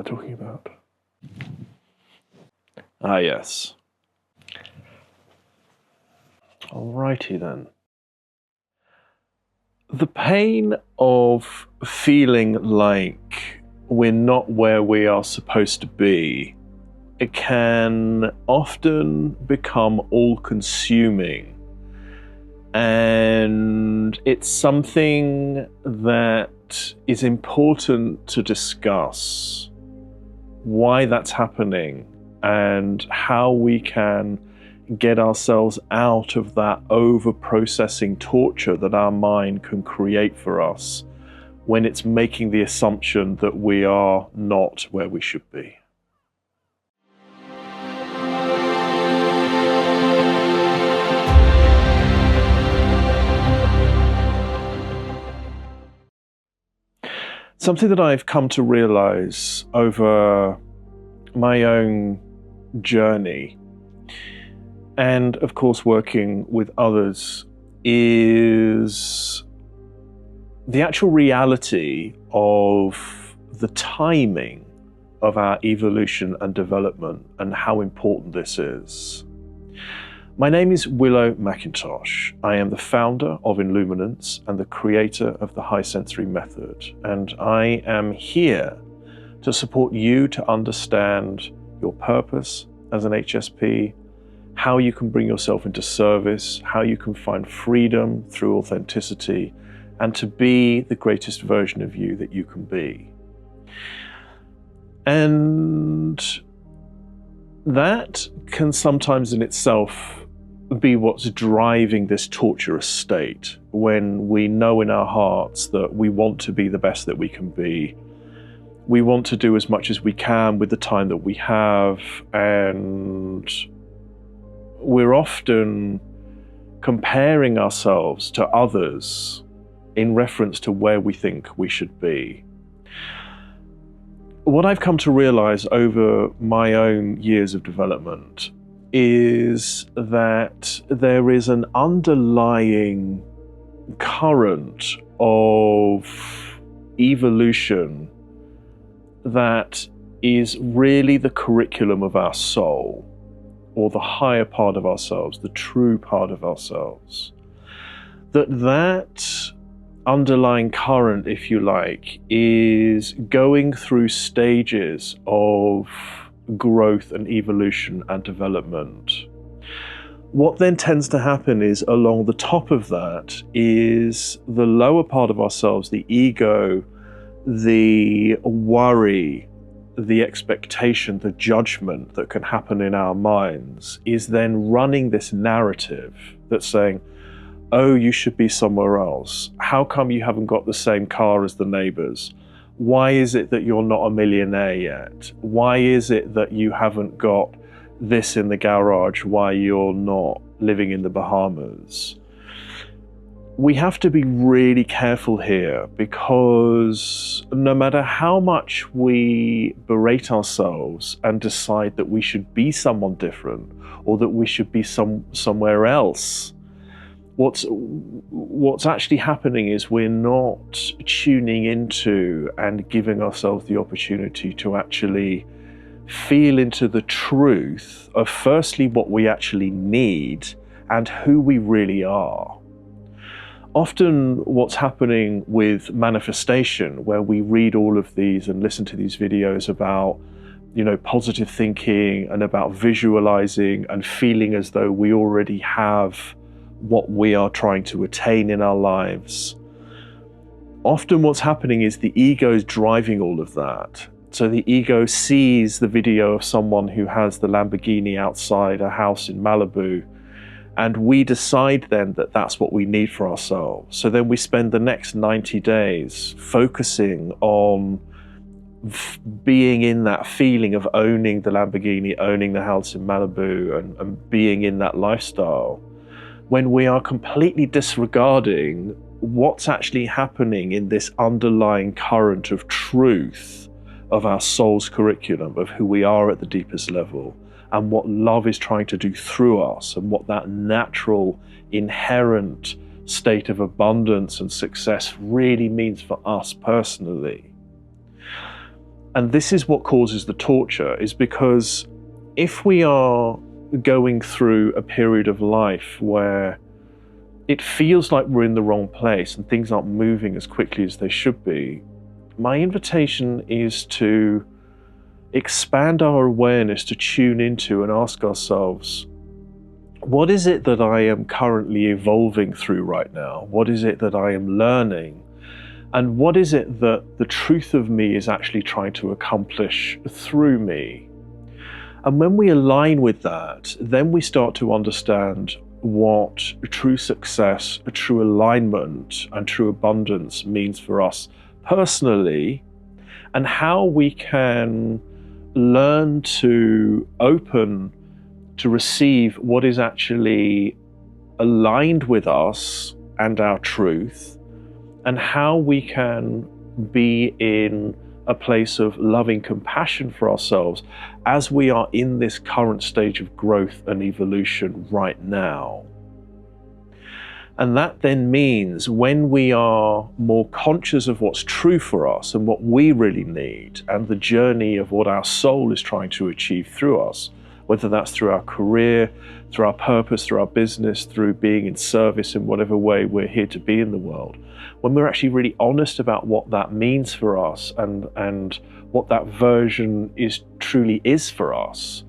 am I talking about? Ah, yes. Alrighty then. The pain of feeling like we're not where we are supposed to be, it can often become all-consuming. And it's something that is important to discuss why that's happening and how we can get ourselves out of that over-processing torture that our mind can create for us when it's making the assumption that we are not where we should be. Something that I've come to realize over my own journey, and of course working with others, is the actual reality of the timing of our evolution and development and how important this is. My name is Willow McIntosh. I am the founder of Illuminance and the creator of the High Sensory Method, and I am here to support you to understand your purpose as an HSP, how you can bring yourself into service, how you can find freedom through authenticity, and to be the greatest version of you that you can be. And that can sometimes in itself be what's driving this torturous state, when we know in our hearts that we want to be the best that we can be. We want to do as much as we can with the time that we have, and we're often comparing ourselves to others in reference to where we think we should be. What I've come to realize over my own years of development is that there is an underlying current of evolution that is really the curriculum of our soul, or the higher part of ourselves, the true part of ourselves. That underlying current, if you like, is going through stages of growth and evolution and development. What then tends to happen is, along the top of that is the lower part of ourselves, the ego, the worry, the expectation, the judgment that can happen in our minds is then running this narrative that's saying, oh, you should be somewhere else. How come you haven't got the same car as the neighbors? Why is it that you're not a millionaire yet? Why is it that you haven't got this in the garage? Why you're not living in the Bahamas? We have to be really careful here, because no matter how much we berate ourselves and decide that we should be someone different, or that we should be somewhere else, what's actually happening is we're not tuning into and giving ourselves the opportunity to actually feel into the truth of, firstly, what we actually need and who we really are. Often what's happening with manifestation, where we read all of these and listen to these videos about, positive thinking and about visualizing and feeling as though we already have what we are trying to attain in our lives. Often what's happening is the ego is driving all of that. So the ego sees the video of someone who has the Lamborghini outside a house in Malibu, and we decide then that that's what we need for ourselves. So then we spend the next 90 days focusing on being in that feeling of owning the Lamborghini, owning the house in Malibu, and being in that lifestyle, when we are completely disregarding what's actually happening in this underlying current of truth of our soul's curriculum, of who we are at the deepest level, and what love is trying to do through us, and what that natural, inherent state of abundance and success really means for us personally. And this is what causes the torture, is because if we are going through a period of life where it feels like we're in the wrong place and things aren't moving as quickly as they should be, my invitation is to expand our awareness, to tune into and ask ourselves, what is it that I am currently evolving through right now? What is it that I am learning? And what is it that the truth of me is actually trying to accomplish through me? And when we align with that, then we start to understand what true success, true alignment, and true abundance means for us personally, and how we can learn to open to receive what is actually aligned with us and our truth, and how we can be in a place of loving compassion for ourselves as we are in this current stage of growth and evolution right now. And that then means when we are more conscious of what's true for us and what we really need, and the journey of what our soul is trying to achieve through us, whether that's through our career, through our purpose, through our business, through being in service in whatever way we're here to be in the world, when we're actually really honest about what that means for us and what that version truly is for us,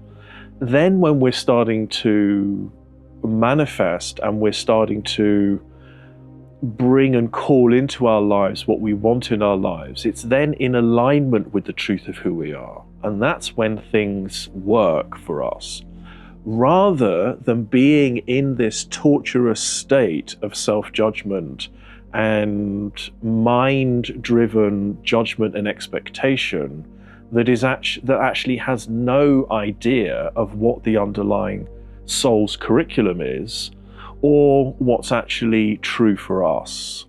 then when we're starting to manifest and we're starting to bring and call into our lives what we want in our lives, it's then in alignment with the truth of who we are. And that's when things work for us. Rather than being in this torturous state of self-judgment and mind-driven judgment and expectation that actually has no idea of what the underlying soul's curriculum is, or what's actually true for us.